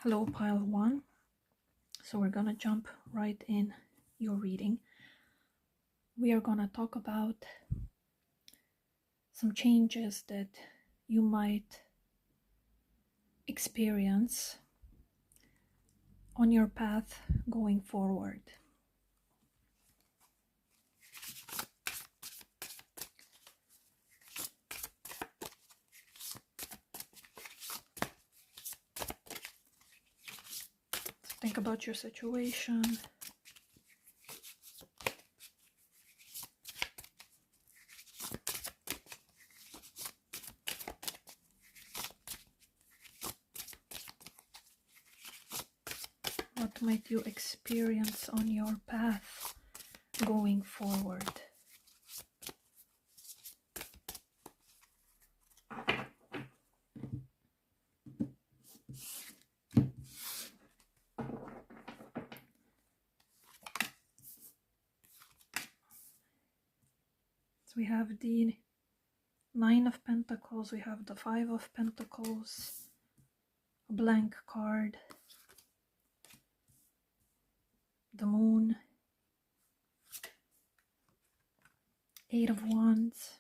Hello, pile one. So we're gonna jump right in your reading. We are gonna talk about some changes that you might experience on your path going forward. So think about your situation. What might you experience on your path going forward? So we have the Nine of Pentacles, we have the Five of Pentacles, a blank card, the Moon, Eight of Wands,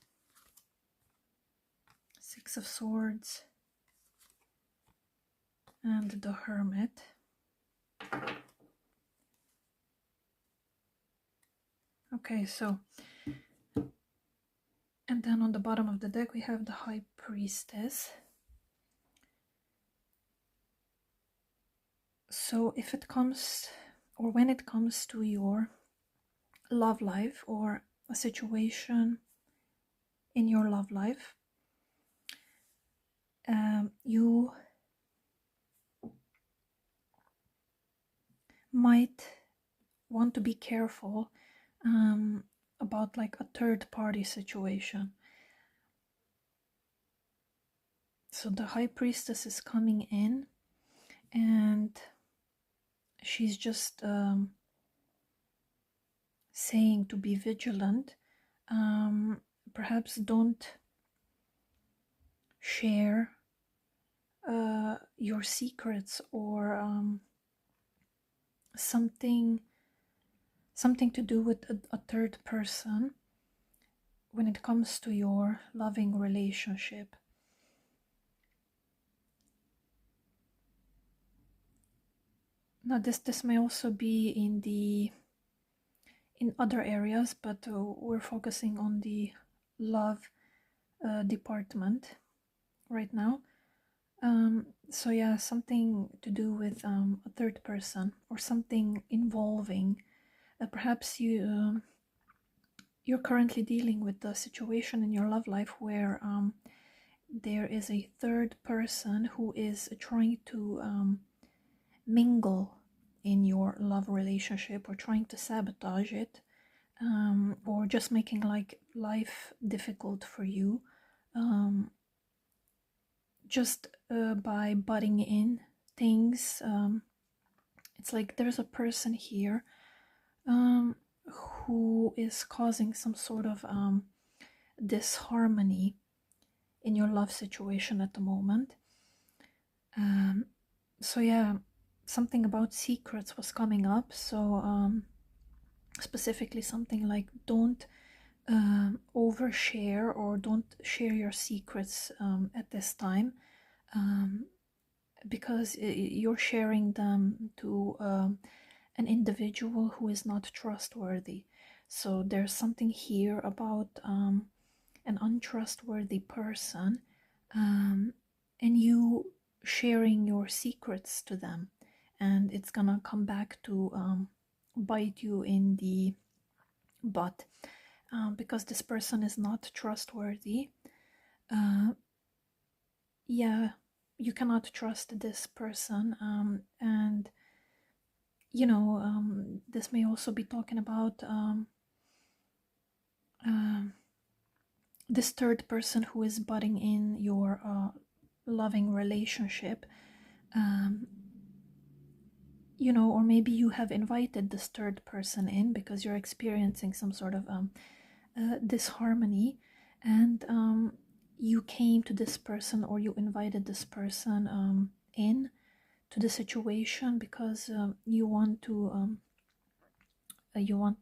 Six of Swords, and the Hermit. Okay, so, and then on the bottom of the deck we have the High Priestess. So if it comes, or when it comes to your love life or a situation in your love life, you might want to be careful about like a third party situation. So the High Priestess is coming in and she's just saying to be vigilant. Perhaps don't share your secrets or something to do with a third person when it comes to your loving relationship. Now this may also be in other areas, but we're focusing on the love department right now. So yeah, something to do with a third person or something involving perhaps you're currently dealing with the situation in your love life where there is a third person who is trying to mingle in your love relationship or trying to sabotage it, or just making like life difficult for you, just by butting in things. It's like there's a person here who is causing some sort of disharmony in your love situation at the moment. So yeah, something about secrets was coming up. So specifically something like don't overshare or don't share your secrets at this time, because you're sharing them to an individual who is not trustworthy. So there's something here about an untrustworthy person, and you sharing your secrets to them, and it's gonna come back to bite you in the butt, because this person is not trustworthy. Yeah, you cannot trust this person, and you know, this may also be talking about this third person who is butting in your loving relationship. You know, or maybe you have invited this third person in because you're experiencing some sort of disharmony, and you came to this person or you invited this person in to the situation because you want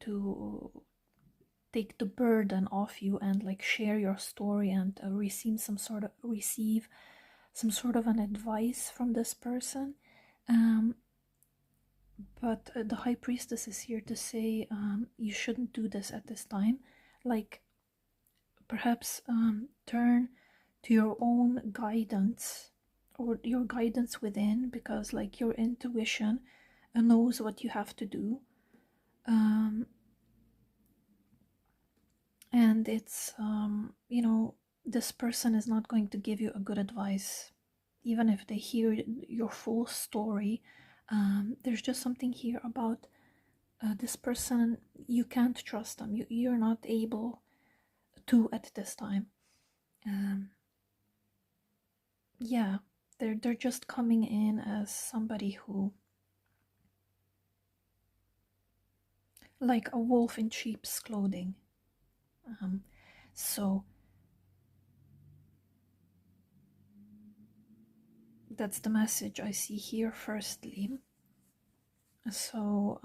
to take the burden off you and like share your story and receive some sort of an advice from this person. But the high priestess is here to say you shouldn't do this at this time. Like perhaps turn to your own guidance or your guidance within, because like your intuition knows what you have to do. And it's this person is not going to give you a good advice even if they hear your full story. There's just something here about this person. You can't trust them. You're not able to at this time. Yeah, they're just coming in as somebody who, like a wolf in sheep's clothing. So that's the message I see here firstly. So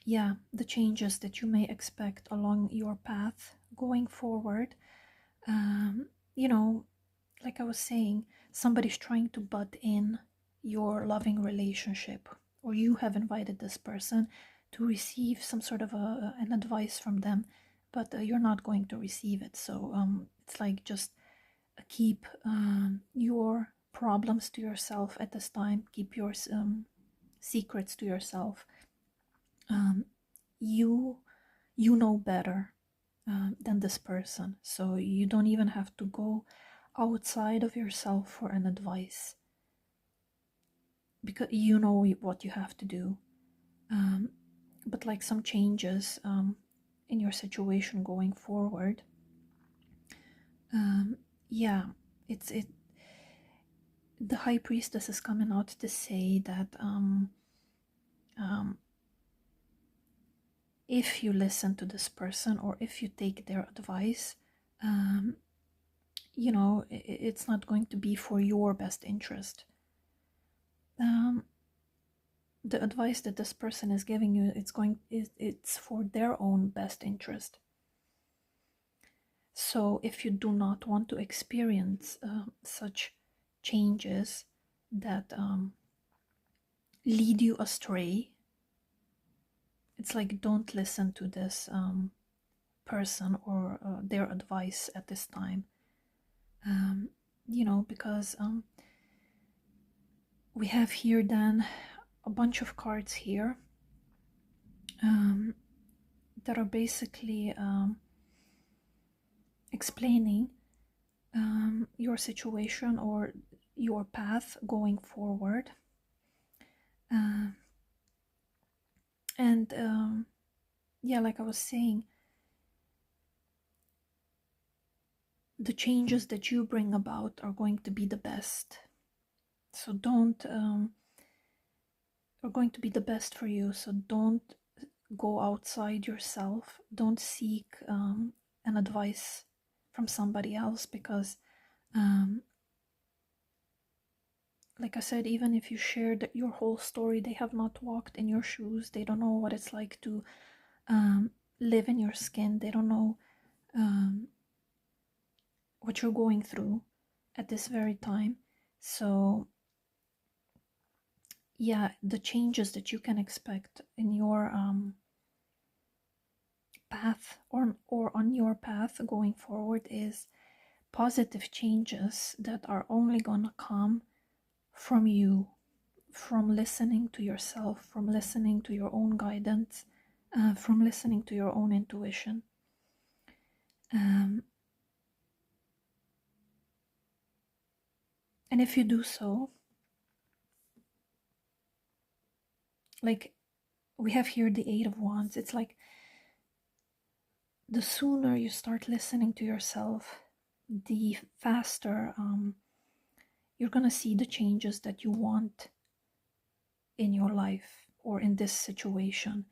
yeah, the changes that you may expect along your path going forward. Like I was saying, somebody's trying to butt in your loving relationship, or you have invited this person to receive some sort of an advice from them, but you're not going to receive it. So it's like just keep your problems to yourself at this time. Keep your secrets to yourself. You know better than this person, so you don't even have to go outside of yourself for an advice, because you know what you have to do. But like some changes in your situation going forward, yeah, it the high priestess is coming out to say that if you listen to this person or if you take their advice, it's not going to be for your best interest. The advice that this person is giving you, it's for their own best interest. So if you do not want to experience such changes that lead you astray, it's like don't listen to this person or their advice at this time. Because we have here then a bunch of cards here that are basically explaining your situation or your path going forward. And yeah, like I was saying, the changes that you bring about are going to be the best. So are going to be the best for you. So don't go outside yourself. Don't seek an advice from somebody else, because like I said, even if you shared your whole story, they have not walked in your shoes. They don't know what it's like to live in your skin. They don't know what you're going through at this very time. So yeah, the changes that you can expect in your path or on your path going forward is positive changes that are only gonna come from you, from listening to yourself, from listening to your own guidance, from listening to your own intuition. And if you do so, like we have here the Eight of Wands, it's like the sooner you start listening to yourself, the faster you're gonna see the changes that you want in your life or in this situation,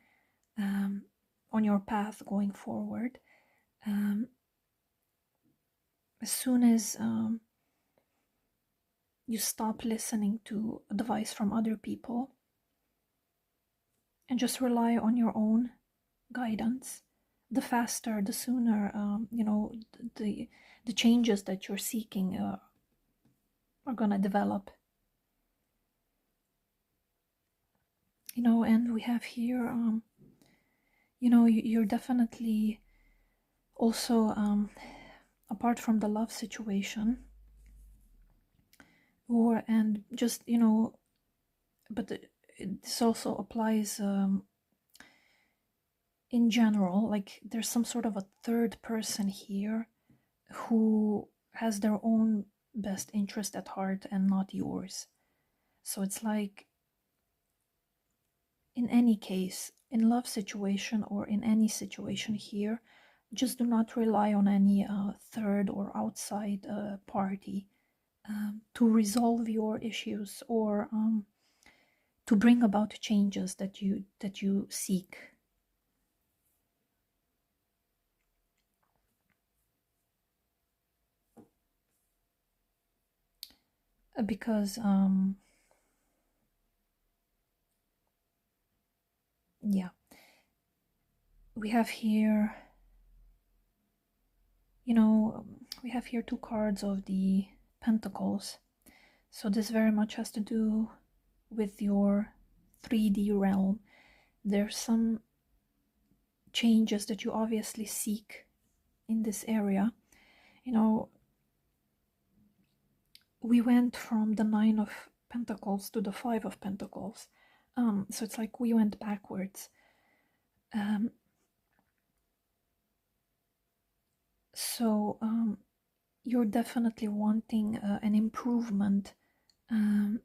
on your path going forward. As soon as you stop listening to advice from other people and just rely on your own guidance, the faster, the sooner, the changes that you're seeking are gonna develop. And we have here, you're definitely also, apart from the love situation, and just, but this also applies in general, like there's some sort of a third person here who has their own best interest at heart and not yours. So it's like, in any case, in love situation or in any situation here, just do not rely on any third or outside party to resolve your issues or to bring about changes that you seek. Because yeah, we have here, we have here two cards of the Pentacles. So this very much has to do with your 3D realm. There's some changes that you obviously seek in this area. We went from the 9 of Pentacles to the 5 of Pentacles. So it's like we went backwards. So you're definitely wanting an improvement to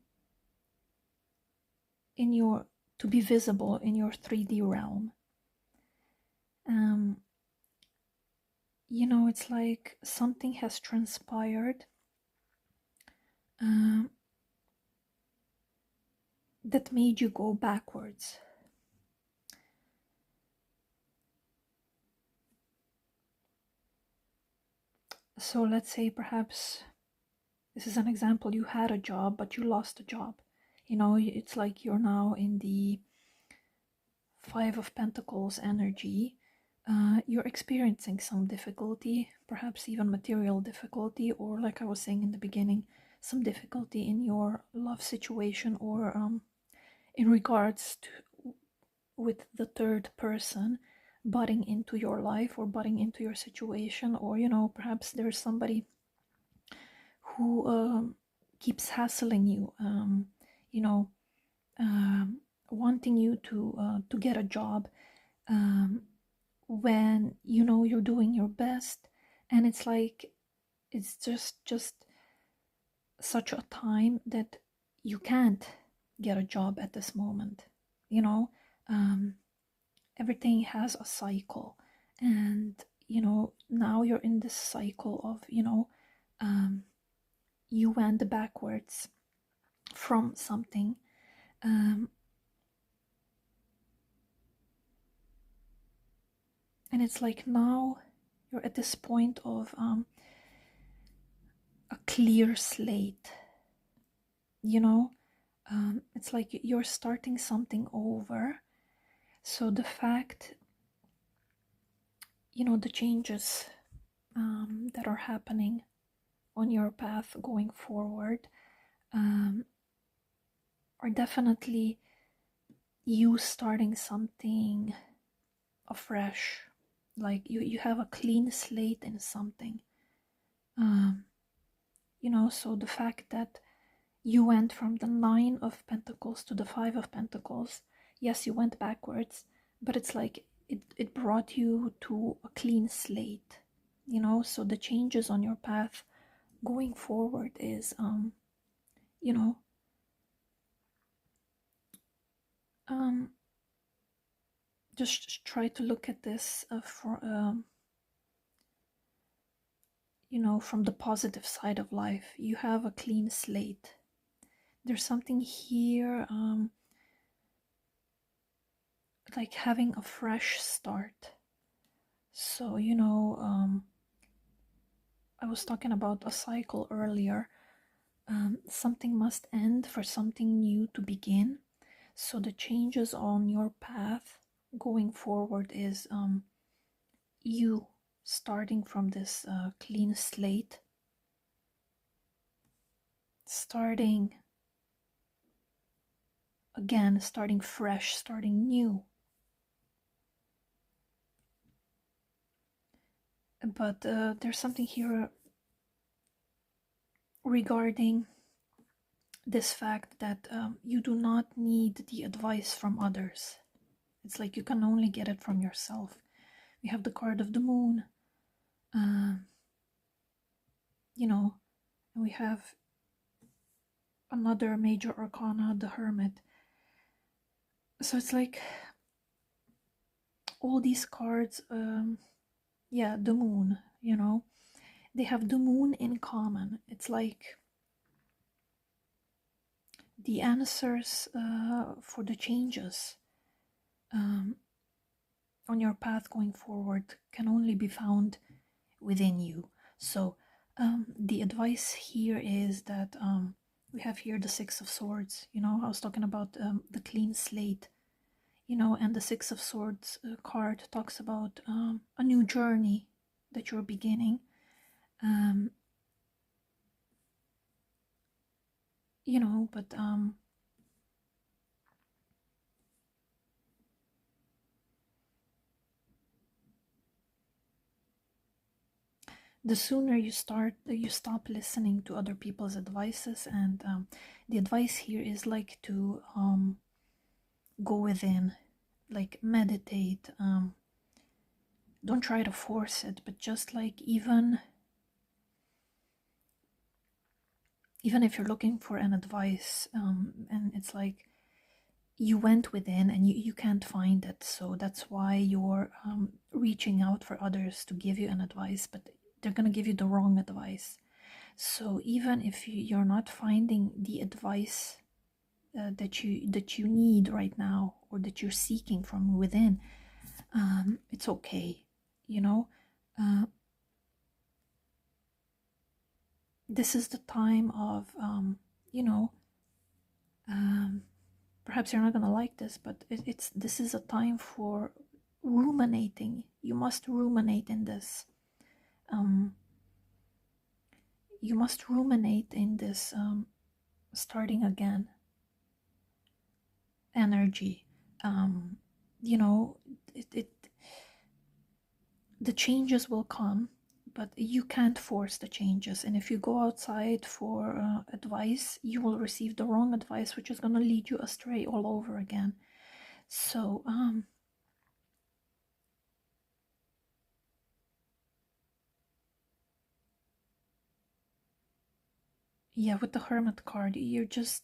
be visible in your 3D realm. It's like something has transpired that made you go backwards. So let's say perhaps this is an example. You had a job, but you lost a job. It's like you're now in the 5 of Pentacles energy. You're experiencing some difficulty, perhaps even material difficulty, or like I was saying in the beginning, some difficulty in your love situation or in regards to with the third person butting into your life or butting into your situation, or perhaps there's somebody who keeps hassling you, wanting you to get a job when you're doing your best, and it's like it's just such a time that you can't get a job at this moment. Everything has a cycle, and now you're in this cycle of you went backwards from something, and it's like now you're at this point of a clear slate. It's like you're starting something over. So the fact, the changes that are happening on your path going forward are definitely you starting something afresh. Like you have a clean slate in something. So the fact that you went from the 9 of Pentacles to the 5 of Pentacles, yes, you went backwards, but it's like it brought you to a clean slate. So the changes on your path going forward is just try to look at this from the positive side of life. You have a clean slate. There's something here like having a fresh start. So I was talking about a cycle earlier. Something must end for something new to begin. So the changes on your path going forward is you starting from this clean slate, starting again, starting fresh, starting new. But there's something here regarding this fact that you do not need the advice from others. It's like you can only get it from yourself. We have the card of the moon, you know, and we have another major arcana, the hermit. So it's like all these cards, yeah, the moon, you know, they have the moon in common. It's like the answers for the changes on your path going forward can only be found within you. So the advice here is that we have here the Six of Swords. You know, I was talking about the clean slate, you know, and the Six of Swords card talks about a new journey that you're beginning. You know, but the sooner you stop listening to other people's advices. And the advice here is like to go within, like meditate. Don't try to force it, but just like even if you're looking for an advice, and it's like you went within and you can't find it, so that's why you're reaching out for others to give you an advice, but they're going to give you the wrong advice. So even if you're not finding the advice that you need right now, or that you're seeking from within, it's okay, you know. This is the time of you know, perhaps you're not going to like this, but this is a time for ruminating. You must ruminate in this. You must ruminate in this starting again energy. You know, the changes will come, but you can't force the changes. And if you go outside for advice, you will receive the wrong advice, which is going to lead you astray all over again. So yeah, with the Hermit card, you're just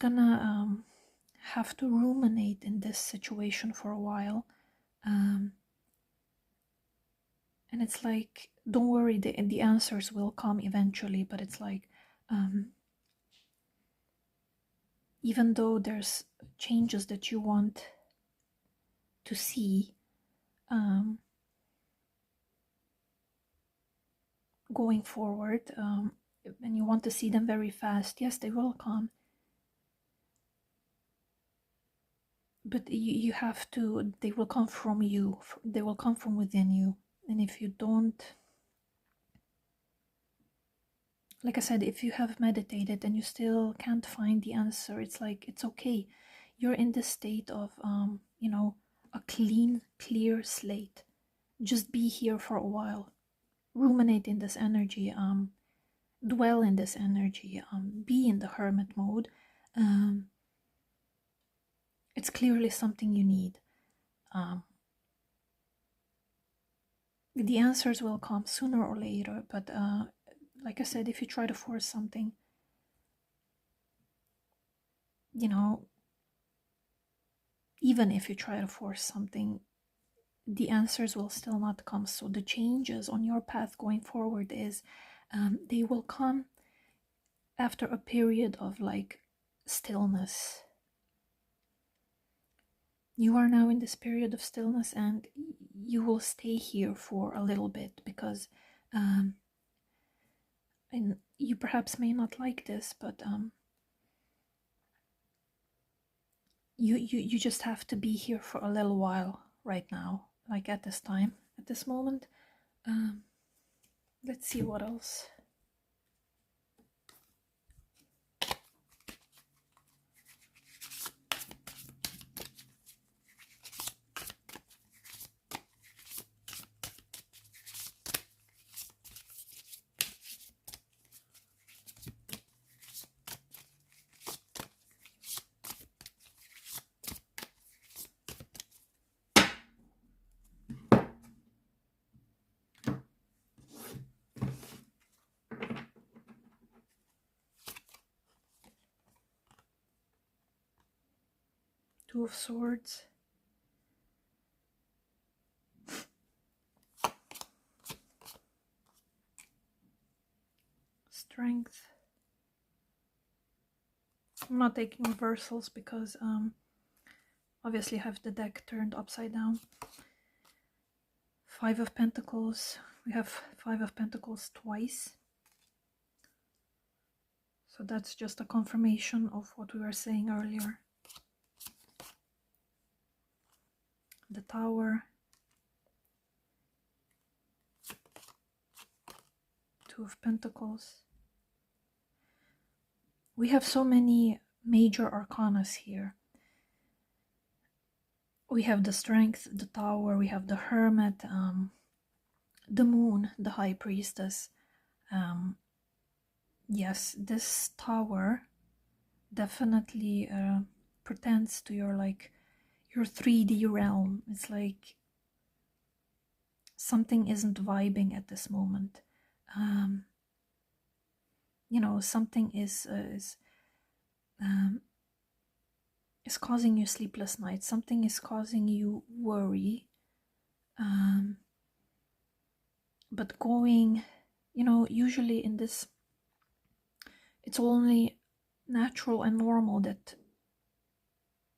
gonna have to ruminate in this situation for a while. And it's like, don't worry, the answers will come eventually, but it's like even though there's changes that you want to see going forward, and you want to see them very fast, yes, they will come, but you have to, they will come from you, they will come from within you. And if you don't, like I said, if you have meditated and you still can't find the answer, it's like, it's okay. You're in the state of you know, a clean, clear slate. Just be here for a while, ruminate in this energy, dwell in this energy, be in the hermit mode. It's clearly something you need. The answers will come sooner or later, but like I said, if you try to force something, you know, even if you try to force something, the answers will still not come. So the changes on your path going forward is they will come after a period of like stillness. You are now in this period of stillness, and you will stay here for a little bit, because and you perhaps may not like this, but you just have to be here for a little while right now, like at this time, at this moment. Let's see what else. Two of Swords. Strength. I'm not taking reversals because obviously I have the deck turned upside down. Five of Pentacles. We have Five of Pentacles twice. So that's just a confirmation of what we were saying earlier. The Tower. Two of Pentacles. We have so many major arcanas here. We have the Strength, the Tower, we have the Hermit, the Moon, the High Priestess. Yes, this Tower definitely pretends to your your 3D realm. It's like something isn't vibing at this moment. You know, something is causing you sleepless nights. Something is causing you worry. But going, you know, usually in this, it's only natural and normal that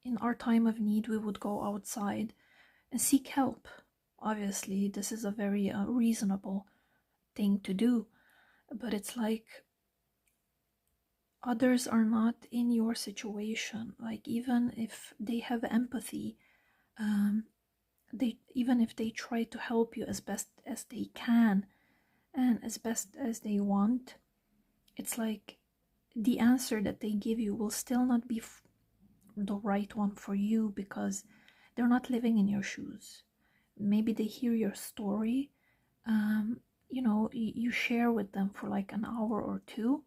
in our time of need we would go outside and seek help. Obviously, this is a very reasonable thing to do, but it's like others are not in your situation. Like, even if they have empathy, even if they try to help you as best as they can and as best as they want, it's like the answer that they give you will still not be the right one for you, because they're not living in your shoes. Maybe they hear your story, you know, you share with them for like an hour or two,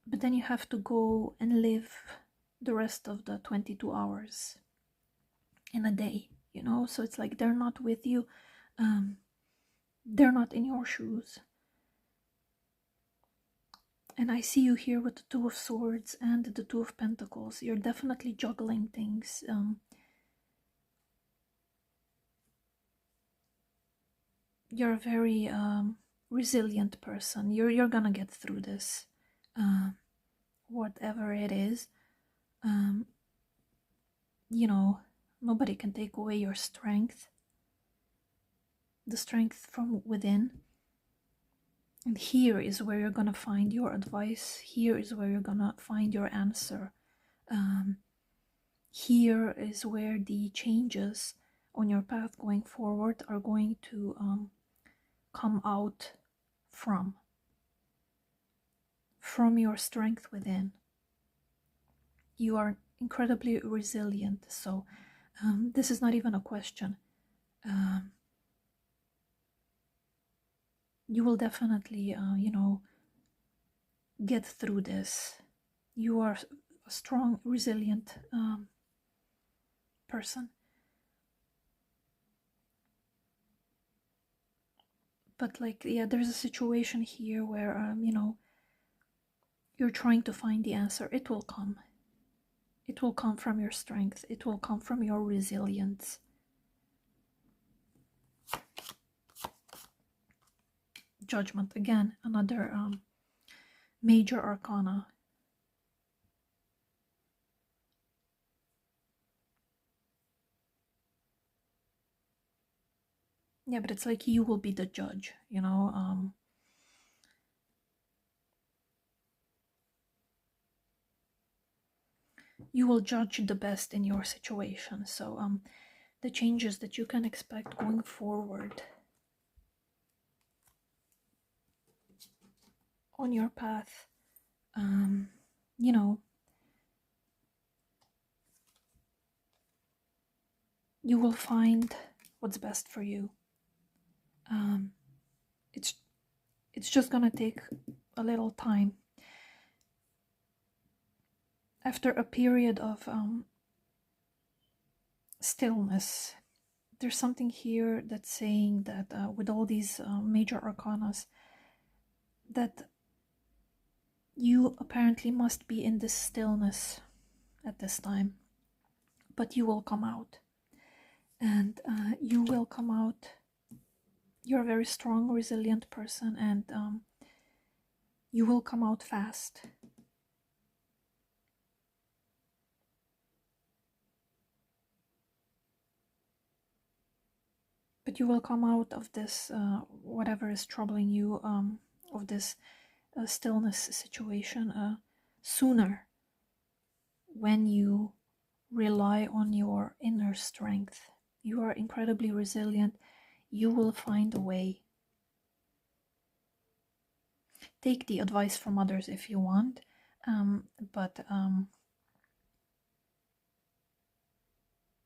but then you have to go and live the rest of the 22 hours in a day, you know. So it's like they're not with you, they're not in your shoes. And I see you here with the Two of Swords and the Two of Pentacles. You're definitely juggling things. You're a very resilient person. You're gonna get through this, whatever it is. You know, nobody can take away your strength, the strength from within. And here is where you're gonna find your advice. Here is where you're gonna find your answer. Here is where the changes on your path going forward are going to come out from your strength within. You are incredibly resilient, so this is not even a question. You will definitely, you know, get through this. You are a strong, resilient person. But like, yeah, there's a situation here where, you know, you're trying to find the answer. It will come. It will come from your strength. It will come from your resilience. Judgment, again, another major arcana. Yeah, but it's like you will be the judge, you know. you will judge the best in your situation. So the changes that you can expect going forward on your path, you know, you will find what's best for you. It's just gonna take a little time. After a period of stillness, there's something here that's saying that with all these major arcanas, that you apparently must be in this stillness at this time, but you will come out, and you will come out. You're a very strong, resilient person, and you will come out fast. But you will come out of this, whatever is troubling you, of this stillness situation sooner, when you rely on your inner strength. You are incredibly resilient. You will find a way. Take the advice from others if you want, but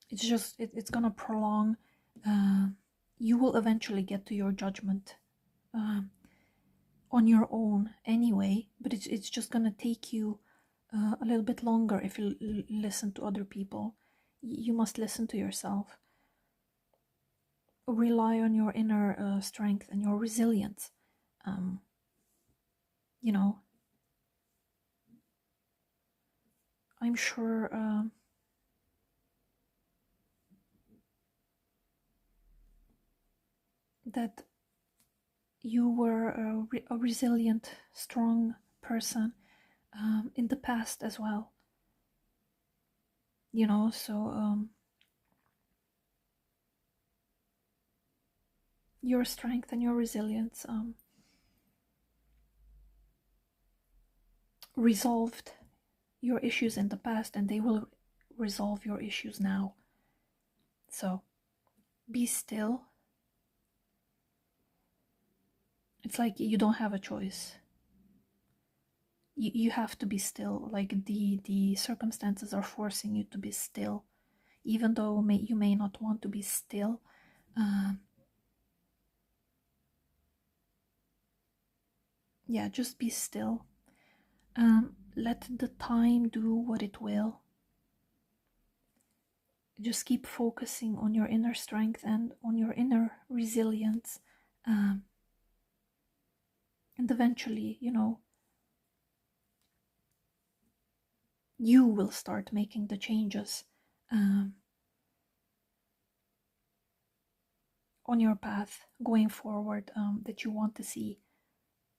it's gonna prolong. You will eventually get to your judgment on your own anyway, but it's just gonna take you a little bit longer if you listen to other people. You must listen to yourself. Rely on your inner strength and your resilience. You know, I'm sure that you were a resilient, strong person in the past as well. You know, so your strength and your resilience resolved your issues in the past, and they will resolve your issues now. So be still. It's like you don't have a choice. You have to be still. Like the circumstances are forcing you to be still, even though you may not want to be still. Yeah, just be still. Let the time do what it will. Just keep focusing on your inner strength and on your inner resilience. And eventually, you know, you will start making the changes on your path going forward that you want to see.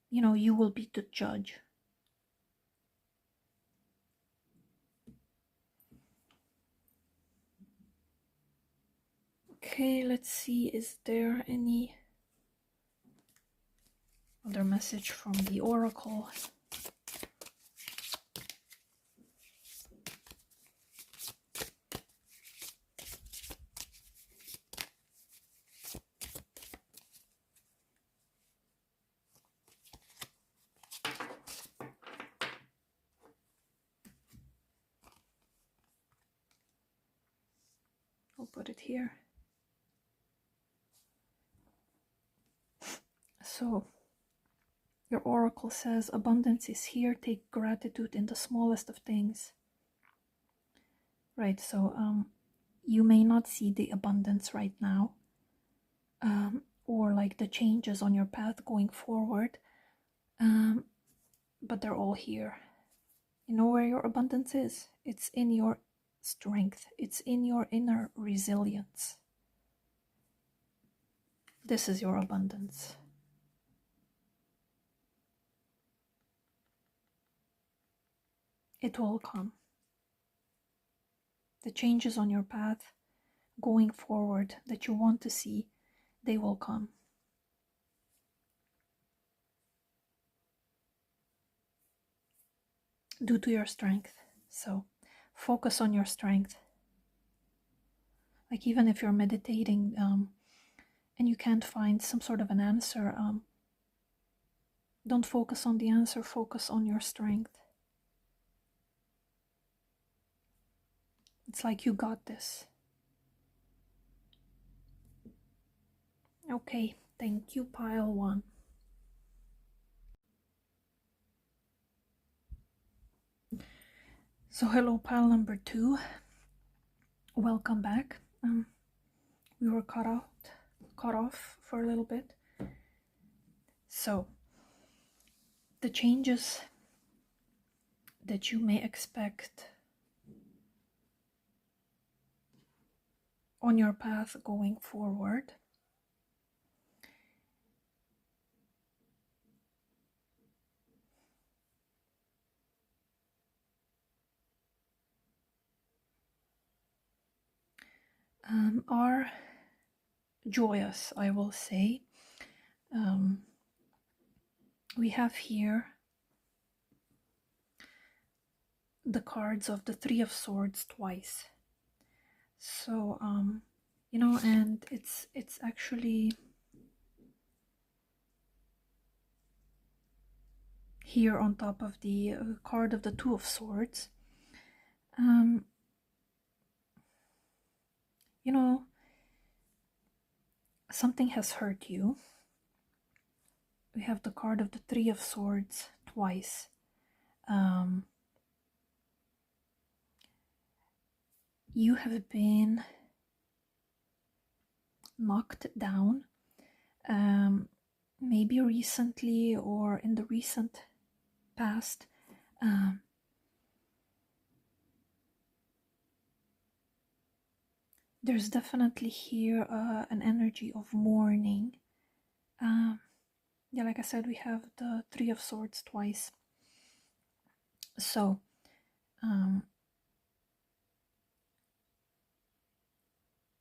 You know, you will be the judge. Okay, let's see, is there any other message from the oracle? I'll put it here. So, your oracle says, abundance is here. Take gratitude in the smallest of things. Right, so you may not see the abundance right now, or like the changes on your path going forward, but they're all here. You know where your abundance is? It's in your strength. It's in your inner resilience. This is your abundance. It will come. The changes on your path going forward that you want to see, they will come. Due to your strength. So focus on your strength. Like even if you're meditating and you can't find some sort of an answer, don't focus on the answer, focus on your strength. It's like you got this. Okay, thank you, pile 1. So hello, pile number 2. Welcome back. We were cut off for a little bit. So the changes that you may expect on your path going forward are joyous, I will say. We have here the cards of the Three of Swords twice. So and it's actually here on top of the card of the Two of Swords. Something has hurt you. We have the card of the Three of Swords twice. You have been knocked down, maybe recently or in the recent past. There's definitely here an energy of mourning. Yeah, like I said, we have the Three of Swords twice. So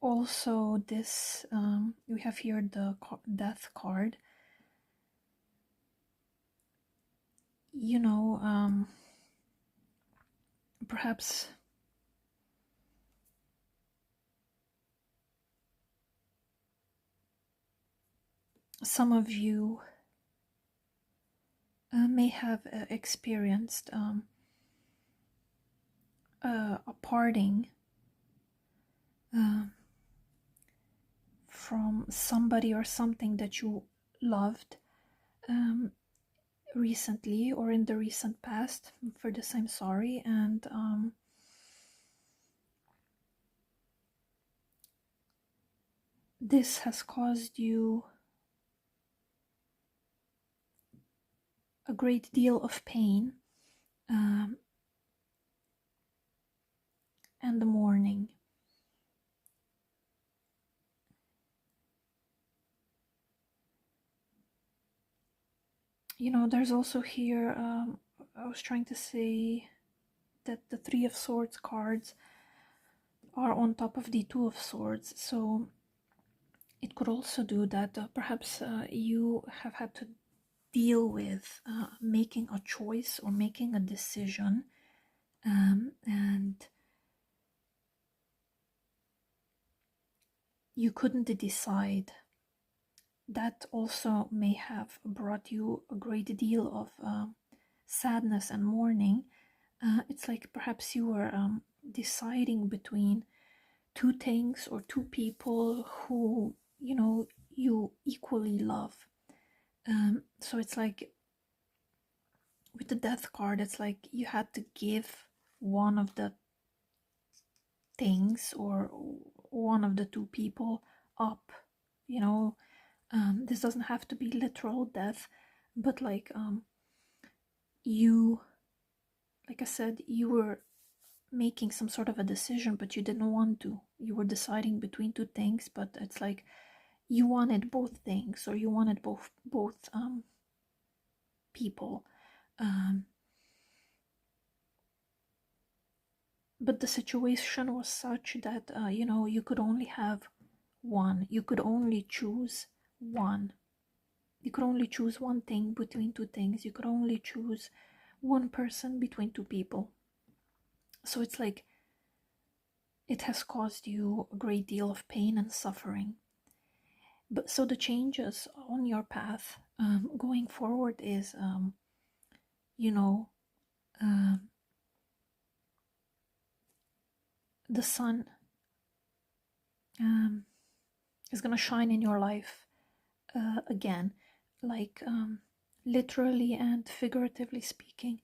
also this we have here the Death card. Perhaps some of you may have experienced a parting from somebody or something that you loved recently or in the recent past. For this, I'm sorry. And this has caused you a great deal of pain and the mourning. There's also here, I was trying to say that the Three of Swords cards are on top of the Two of Swords, so it could also do that. Perhaps you have had to deal with making a choice or making a decision, and you couldn't decide. That also may have brought you a great deal of sadness and mourning. It's like perhaps you were deciding between two things or two people who you equally love. So it's like with the Death card, it's like you had to give one of the things or one of the two people up. This doesn't have to be literal death, but like I said, you were making some sort of a decision, but you didn't want to. You were deciding between two things, but it's like you wanted both things, or you wanted both people. But the situation was such that you could only have one. You could only choose one. You could only choose one thing between two things. You could only choose one person between two people. So it's like it has caused you a great deal of pain and suffering. But so the changes on your path going forward is, you know, um, the sun is going to shine in your life again, like literally and figuratively speaking.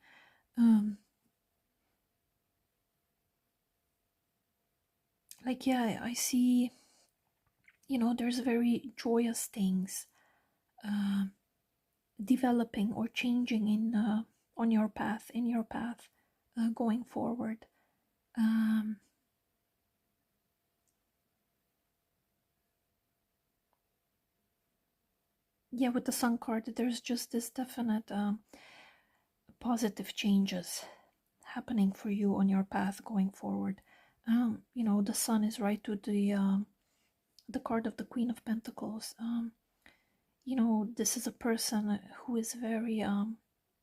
Like, yeah, I see, there's very joyous things developing or changing on your path, in your path, going forward. Yeah, with the sun card, there's just this definite positive changes happening for you on your path going forward. The sun is right to the card of the Queen of Pentacles. This is a person who is very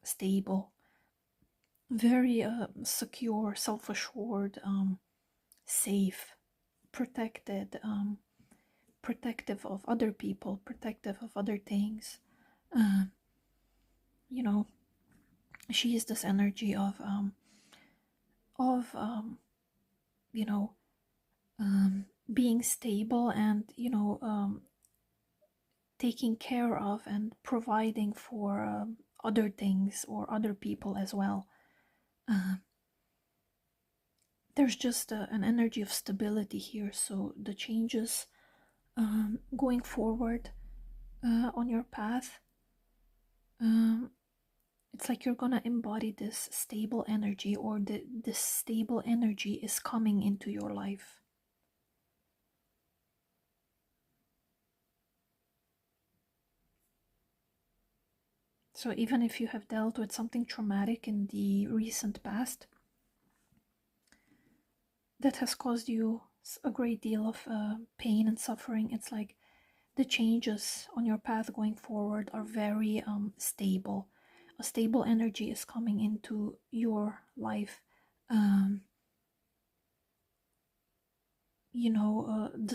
stable, very secure, self-assured, safe, protected, protective of other people, protective of other things. You know, she is this energy of you know being stable and taking care of and providing for other things or other people as well. There's just an energy of stability here. So the changes going forward on your path, it's like you're gonna embody this stable energy, or this stable energy is coming into your life. So even if you have dealt with something traumatic in the recent past that has caused you a great deal of pain and suffering, it's like the changes on your path going forward are very stable. A stable energy is coming into your life. The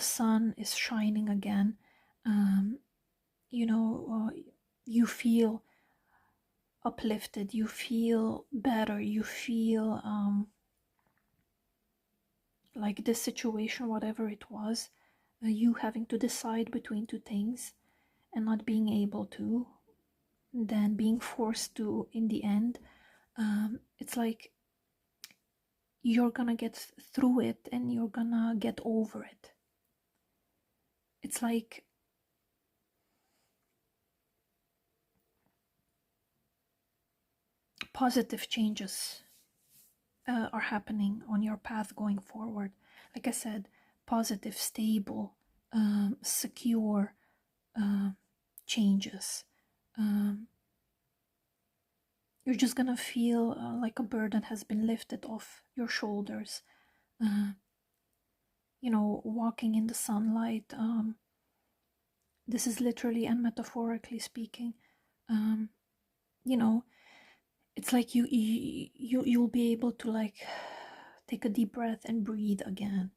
sun is shining again. You feel uplifted, you feel better, you feel like this situation, whatever it was, you having to decide between two things and not being able to, then being forced to in the end. It's like you're gonna get through it and you're gonna get over it. It's like positive changes are happening on your path going forward. Like I said, positive, stable, secure changes. You're just gonna feel like a burden has been lifted off your shoulders. Walking in the sunlight. This is literally and metaphorically speaking. It's like you'll be able to like take a deep breath and breathe again.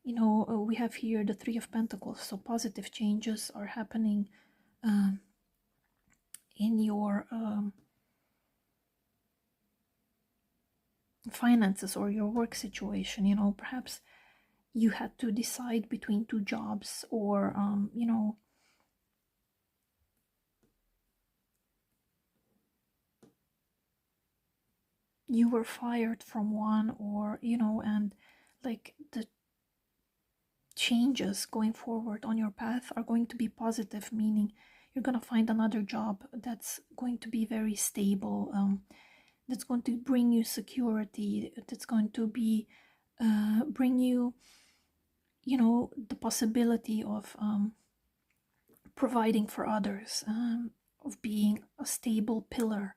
We have here the Three of Pentacles, so positive changes are happening in your finances or your work situation. Perhaps you had to decide between two jobs, or you were fired from one, or and like the changes going forward on your path are going to be positive, meaning you're going to find another job that's going to be very stable, that's going to bring you security, that's going to be bring you the possibility of providing for others, of being a stable pillar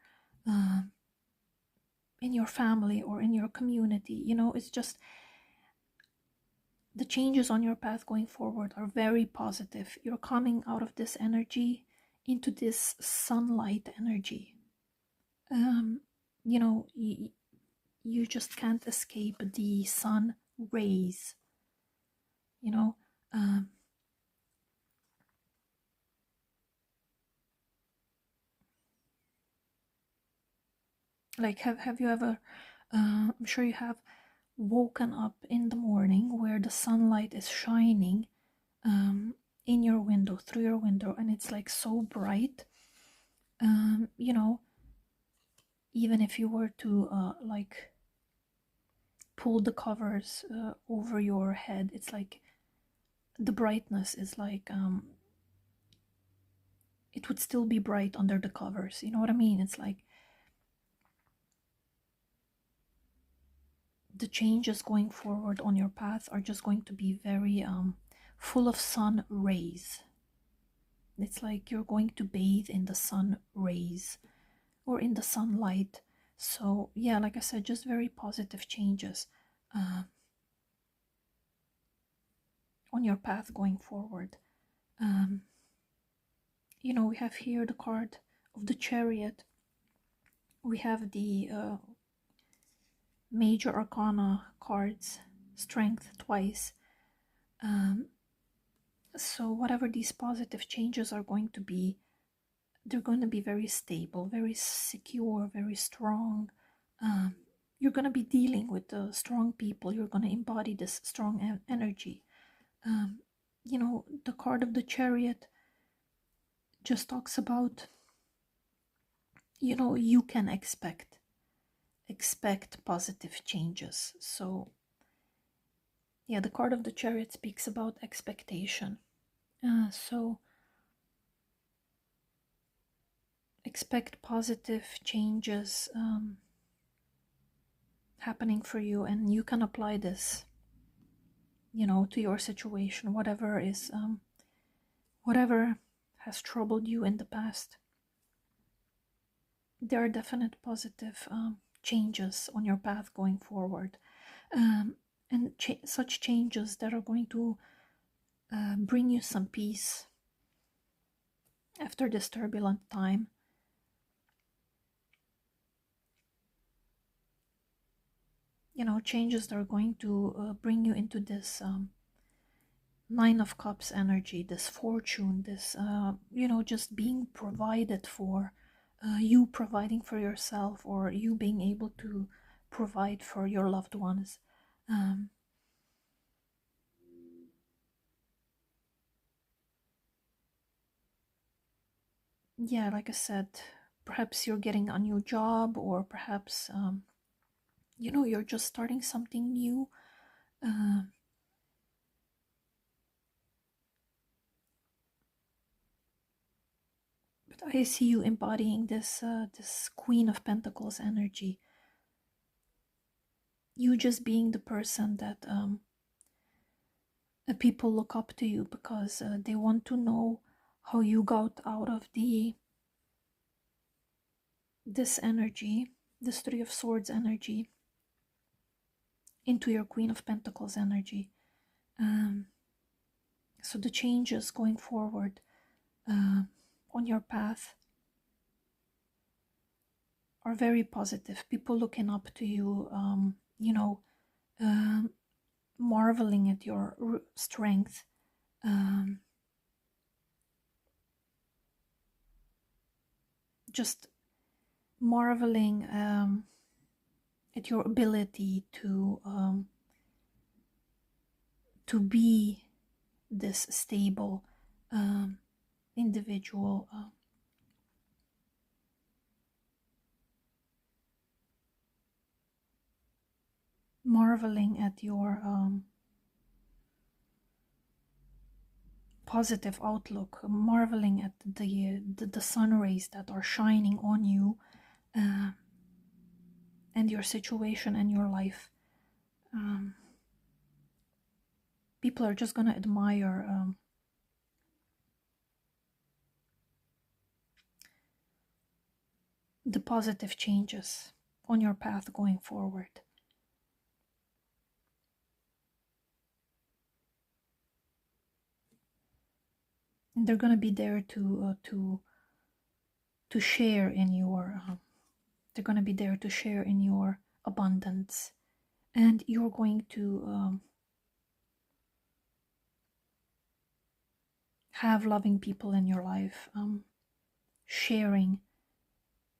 in your family or in your community. It's just the changes on your path going forward are very positive. You're coming out of this energy into this sunlight energy. you just can't escape the sun rays, you know. Like, have you ever, I'm sure you have, woken up in the morning where the sunlight is shining in your window, through your window, and it's like so bright. You know, even if you were to like pull the covers over your head, it's like the brightness is like it would still be bright under the covers. You know what I mean? It's like the changes going forward on your path are just going to be very full of sun rays. It's like you're going to bathe in the sun rays or in the sunlight. So yeah, like I said, just very positive changes on your path going forward. You know, we have here the card of the Chariot. We have the major arcana cards, strength twice. So whatever these positive changes are going to be, they're going to be very stable, very secure, very strong. You're going to be dealing with strong people. You're going to embody this strong energy. You know, the card of the Chariot just talks about, you know, you can expect positive changes. So yeah, the card of the Chariot speaks about expectation. So expect positive changes happening for you, and you can apply this, you know, to your situation, whatever is whatever has troubled you in the past. There are definite positive changes on your path going forward, and such changes that are going to bring you some peace after this turbulent time. You know, changes that are going to bring you into this Nine of Cups energy, this fortune, this, you know, just being provided for, you providing for yourself, or you being able to provide for your loved ones. Yeah, like I said, perhaps you're getting a new job, or perhaps, you know, you're just starting something new. But I see you embodying this this Queen of Pentacles energy. You just being the person that people look up to you, because they want to know how you got out of this energy, this Three of Swords energy, into your Queen of Pentacles energy. So the changes going forward on your path are very positive. People looking up to you, you know, marveling at your strength. Just marveling at your ability to be this stable individual. Marveling at your positive outlook, marveling at the sun rays that are shining on you and your situation and your life. People are just gonna admire the positive changes on your path going forward. And they're gonna be there to share in your they're gonna be there to share in your abundance, and you're going to have loving people in your life, sharing.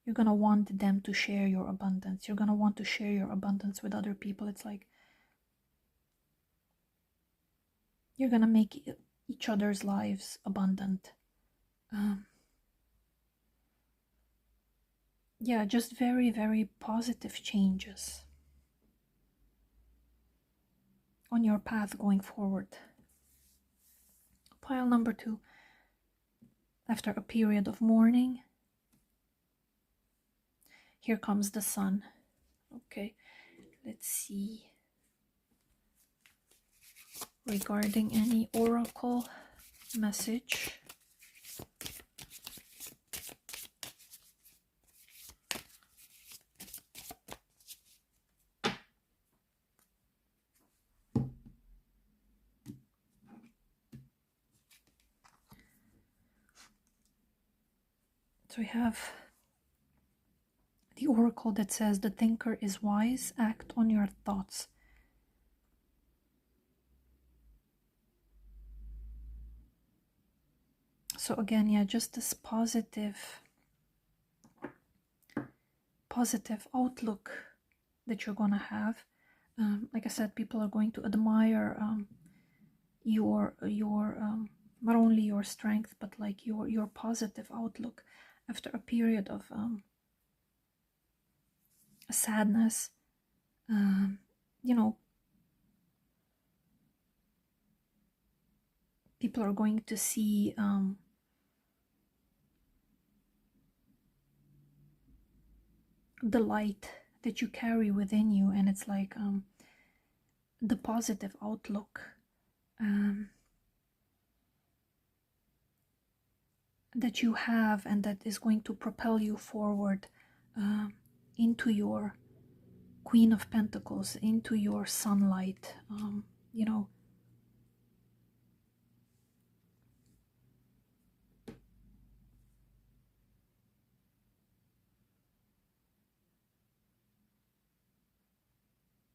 You're going to want them to share your abundance. You're going to want to share your abundance with other people. It's like you're going to make each other's lives abundant. Yeah, just very, very positive changes on your path going forward. Pile number 2. After a period of mourning, here comes the sun. Okay, let's see. Regarding any oracle message. So we have the oracle that says, the thinker is wise, act on your thoughts. So again, yeah, just this positive outlook that you're going to have. Like I said, people are going to admire your not only your strength, but like your positive outlook after a period of sadness. You know, people are going to see the light that you carry within you, and it's like the positive outlook that you have, and that is going to propel you forward into your Queen of Pentacles, into your sunlight. You know,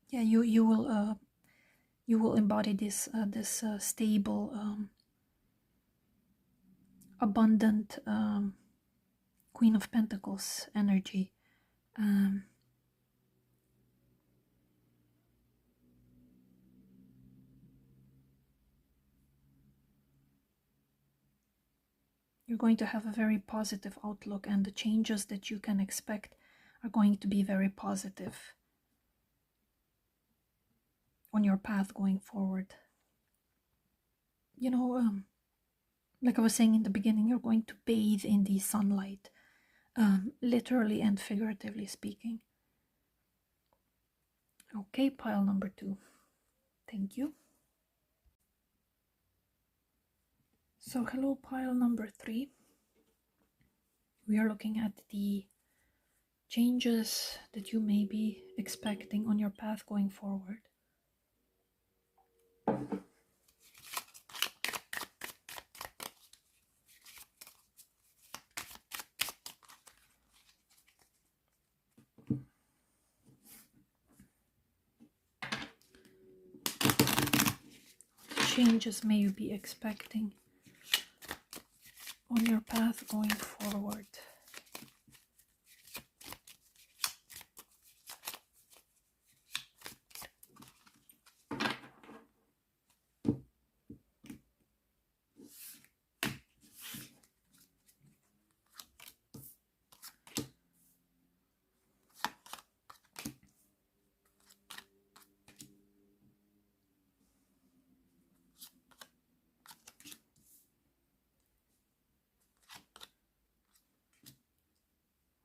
yeah, you will embody this stable, abundant Queen of Pentacles energy. You're going to have a very positive outlook, and the changes that you can expect are going to be very positive on your path going forward. You know, like I was saying in the beginning, you're going to bathe in the sunlight, literally and figuratively speaking. Okay, pile number 2. Thank you. So hello, pile number 3. We are looking at the changes that you may be expecting on your path going forward. Changes may you be expecting on your path going forward.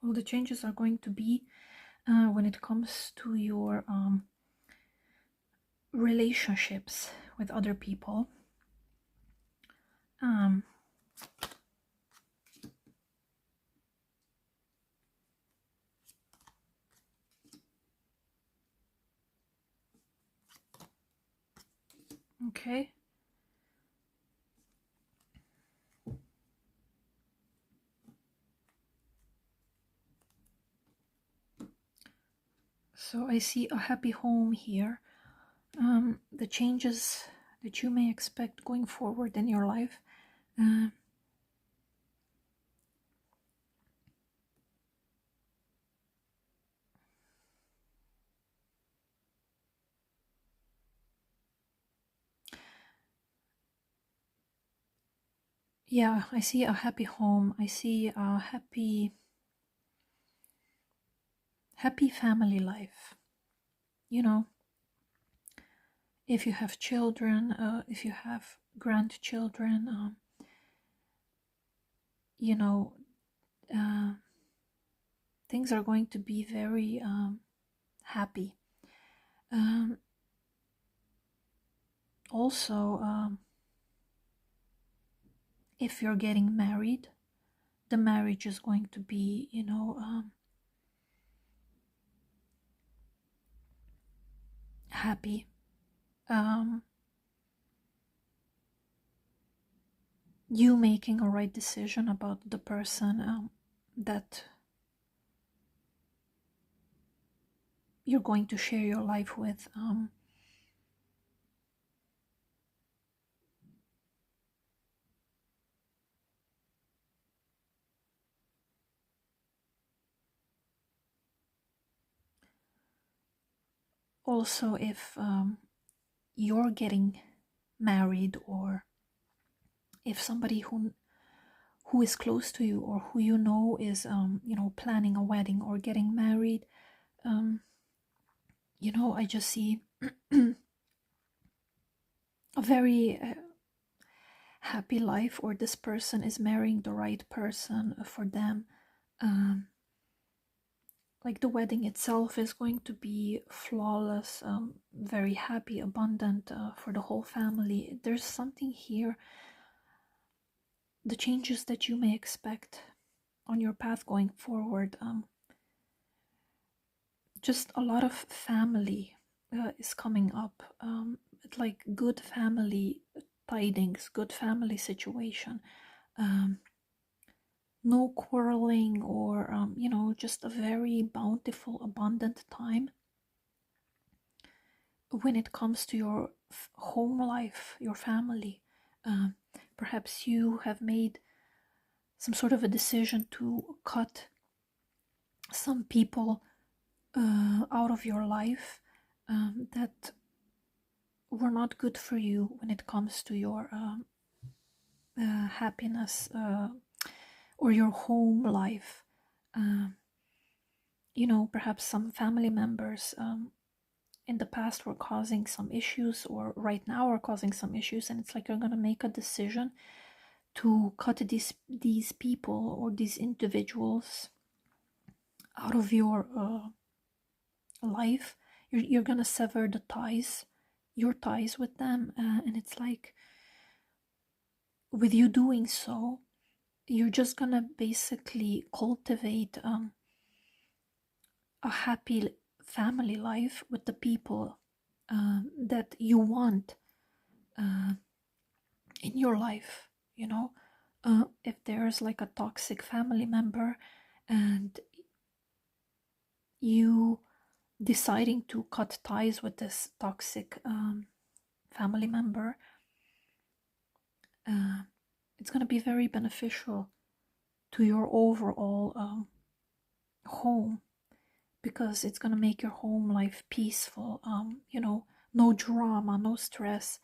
Well, the changes are going to be when it comes to your relationships with other people. Okay. So I see a happy home here. The changes that you may expect going forward in your life. Yeah, I see a happy home. I see a happy family life. You know, if you have children, if you have grandchildren, you know, uh, things are going to be very happy. Also, if you're getting married, the marriage is going to be, happy. You making a right decision about the person that you're going to share your life with. Also, if you're getting married, or if somebody who is close to you or who you know is planning a wedding or getting married, I just see a very happy life, or this person is marrying the right person for them. Like the wedding itself is going to be flawless, very happy, abundant for the whole family. There's something here, the changes that you may expect on your path going forward. Just a lot of family is coming up. Like good family tidings, good family situation. No quarreling, or just a very bountiful, abundant time when it comes to your home life, your family. Perhaps you have made some sort of a decision to cut some people out of your life that were not good for you when it comes to your happiness or your home life. Perhaps some family members in the past were causing some issues, or right now are causing some issues, and it's like you're going to make a decision to cut these people or these individuals out of your life. You're going to sever the ties, your ties with them, and it's like with you doing so, you're just going to basically cultivate a happy family life with the people that you want in your life. If there's like a toxic family member and you deciding to cut ties with this toxic family member, it's going to be very beneficial to your overall home, because it's going to make your home life peaceful. No drama, no stress,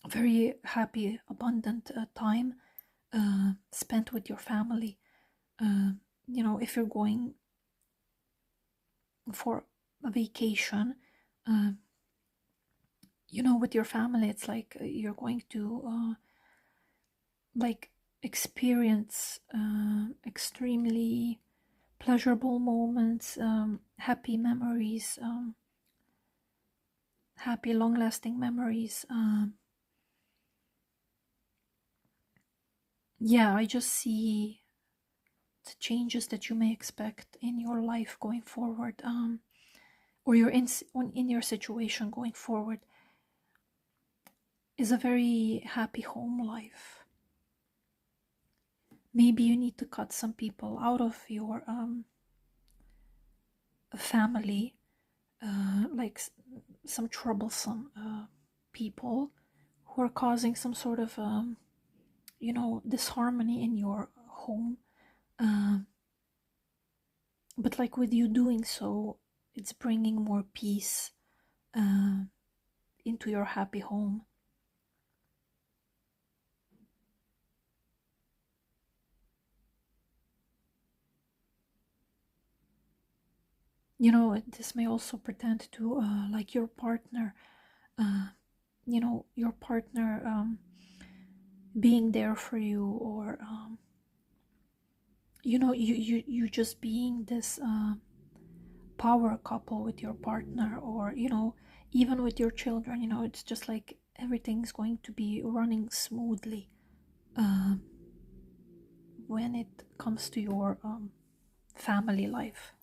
very happy, abundant time spent with your family. If you're going for a vacation, with your family, it's like you're going to like experience extremely pleasurable moments, happy memories, happy long-lasting memories. Yeah, I just see the changes that you may expect in your life going forward, or you're in your situation going forward, is a very happy home life. Maybe you need to cut some people out of your a family, like some troublesome people who are causing some sort of disharmony in your home. But like with you doing so, it's bringing more peace into your happy home. This may also pretend to like your partner, your partner being there for you, or you just being this power couple with your partner, or even with your children. It's just like everything's going to be running smoothly when it comes to your family life.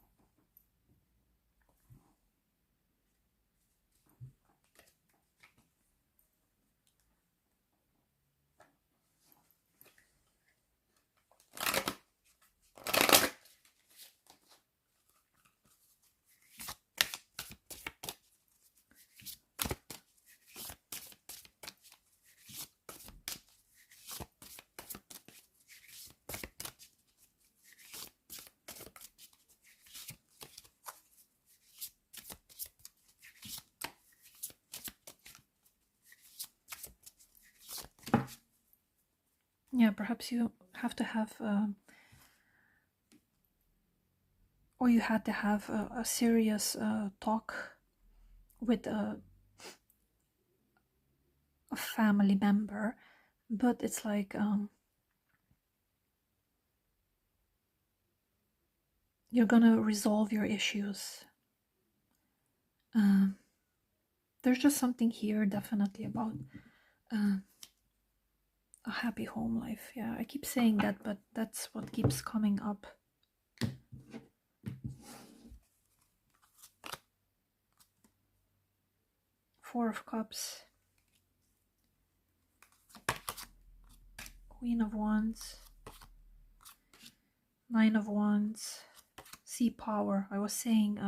Yeah, perhaps you have to have or you had to have a serious talk with a family member, but it's like you're gonna resolve your issues. There's just something here definitely about a happy home life. Yeah, I keep saying that, but that's what keeps coming up. Four of Cups, Queen of Wands, Nine of Wands, Sea Power. I was saying,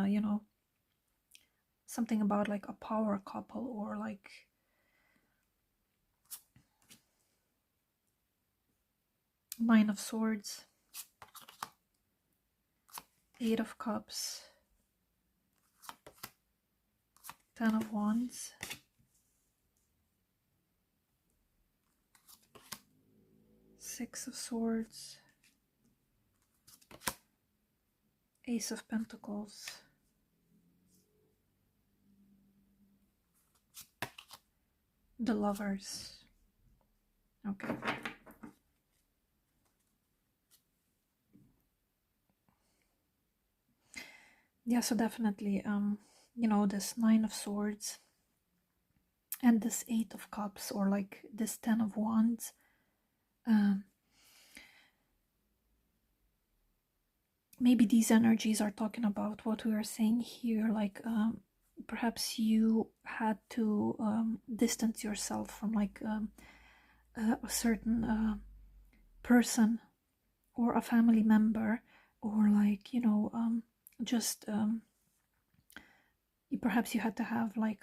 something about like a power couple, or like Nine of Swords, Eight of Cups, Ten of Wands, Six of Swords, Ace of Pentacles, the Lovers. Okay. Yeah, so definitely, this Nine of Swords and this Eight of Cups, or like this Ten of Wands, maybe these energies are talking about what we are saying here, like perhaps you had to distance yourself from like a certain person or a family member, or like just perhaps you had to have like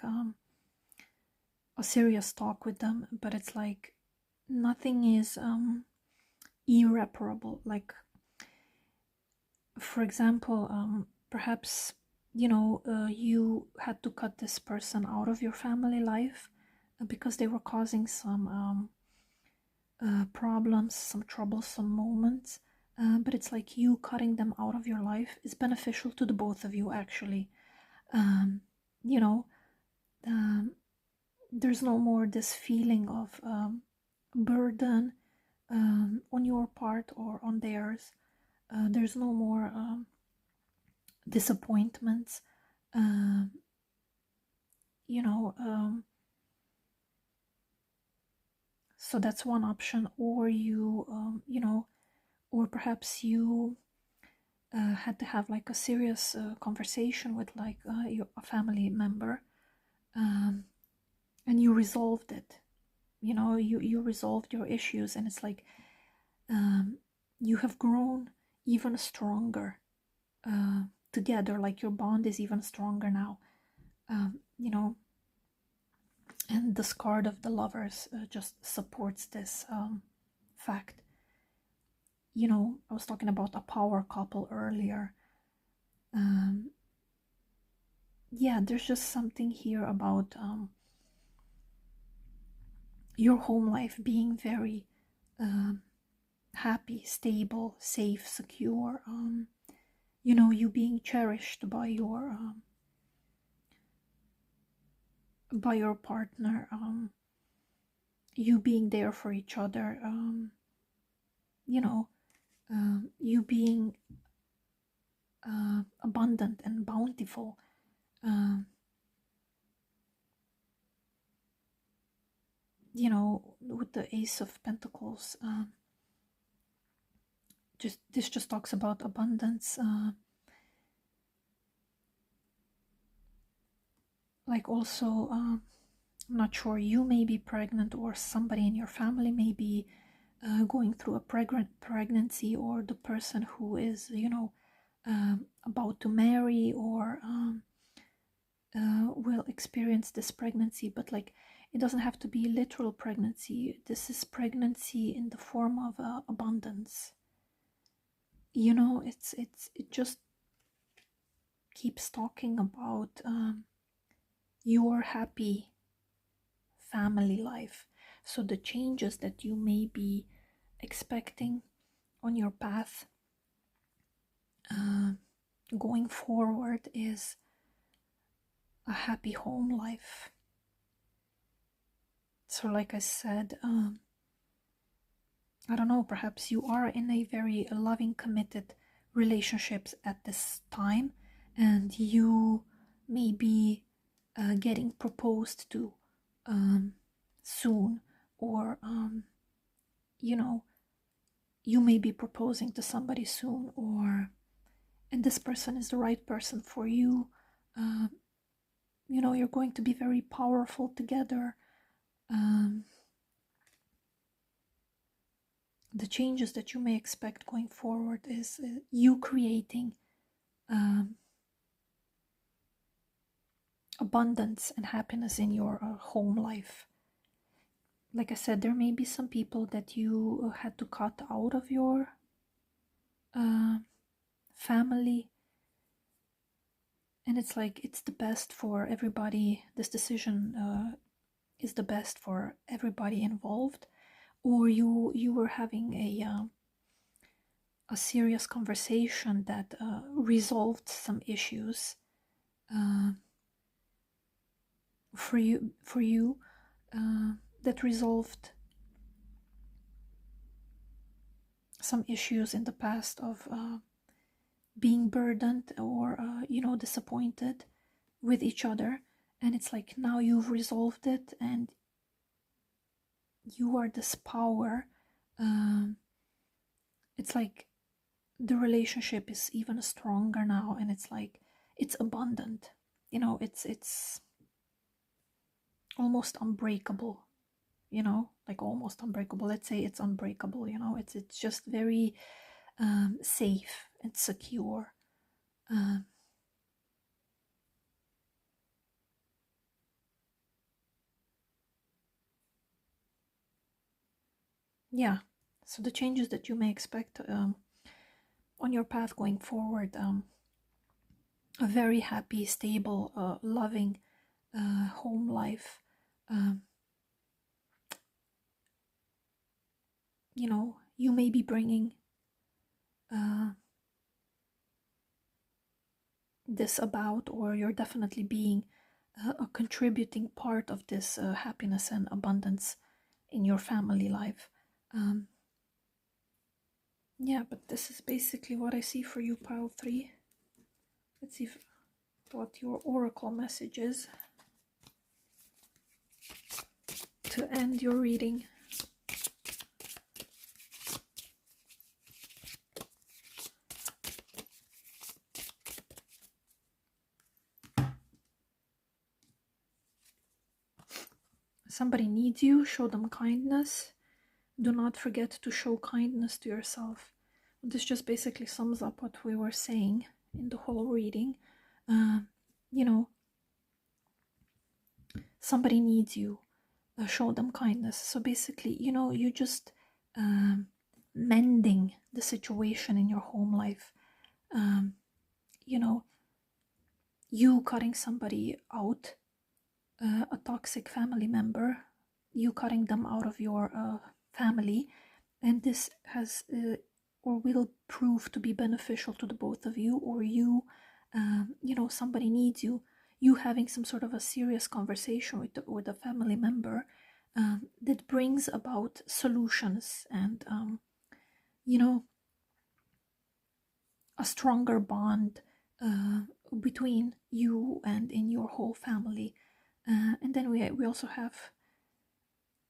a serious talk with them, but it's like nothing is irreparable. Like, for example, perhaps you had to cut this person out of your family life because they were causing some problems, some troublesome moments, but it's like you cutting them out of your life is beneficial to the both of you, actually. um, you know um, there's no more this feeling of burden on your part or on theirs. There's no more disappointments. um, you know so that's one option. Or or perhaps you had to have like a serious conversation with like a family member, and you resolved it. You resolved your issues, and it's like you have grown even stronger together, like your bond is even stronger now. You know, and this card of the Lovers just supports this fact. You know, I was talking about a power couple earlier. Yeah, there's just something here about your home life being very happy, stable, safe, secure. You know, you being cherished by your partner. You being there for each other. You know, you being abundant and bountiful. You know, with the Ace of Pentacles, this just talks about abundance. Like also, I'm not sure, you may be pregnant, or somebody in your family may be going through a pregnancy, or the person who is, you know, about to marry, or will experience this pregnancy. But like, it doesn't have to be literal pregnancy. This is pregnancy in the form of abundance. You know, it just keeps talking about your happy family life. So the changes that you may be expecting on your path going forward is a happy home life. So like I said, I don't know, perhaps you are in a very loving, committed relationships at this time, and you may be getting proposed to soon, or you know, you may be proposing to somebody soon, and this person is the right person for you. You know, you're going to be very powerful together. The changes that you may expect going forward is you creating abundance and happiness in your home life. Like I said, there may be some people that you had to cut out of your family, and it's like, it's the best for everybody. This decision is the best for everybody involved. Or you were having a serious conversation that resolved some issues for you that resolved some issues in the past of being burdened, or you know, disappointed with each other. And it's like, now you've resolved it, and you are this power. It's like the relationship is even stronger now, and it's like, it's abundant. You know, it's almost unbreakable. You know, like almost unbreakable. Let's say it's unbreakable. You know, it's just very safe and secure. Yeah, so the changes that you may expect on your path going forward, a very happy, stable, loving home life. You know, you may be bringing this about, or you're definitely being a contributing part of this happiness and abundance in your family life. Yeah, but this is basically what I see for you, pile 3. Let's see what your oracle message is to end your reading. Somebody needs you, show them kindness. Do not forget to show kindness to yourself. This just basically sums up what we were saying in the whole reading. You know, somebody needs you, show them kindness. So basically, you know, you just mending the situation in your home life. You know, you cutting somebody out, a toxic family member, you cutting them out of your family, and this has or will prove to be beneficial to the both of you, or you, you know, somebody needs you, you having some sort of a serious conversation with a family member that brings about solutions and, you know, a stronger bond between you and in your whole family. And then we also have,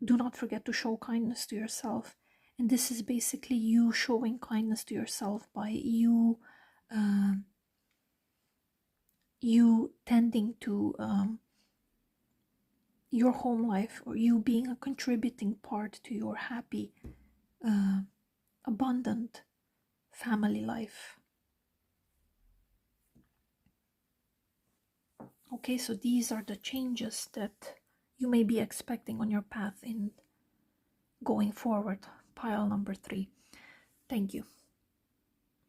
do not forget to show kindness to yourself. And this is basically you showing kindness to yourself by you you tending to your home life, or you being a contributing part to your happy, abundant family life. Okay, so these are the changes that you may be expecting on your path in going forward, pile number 3. Thank you.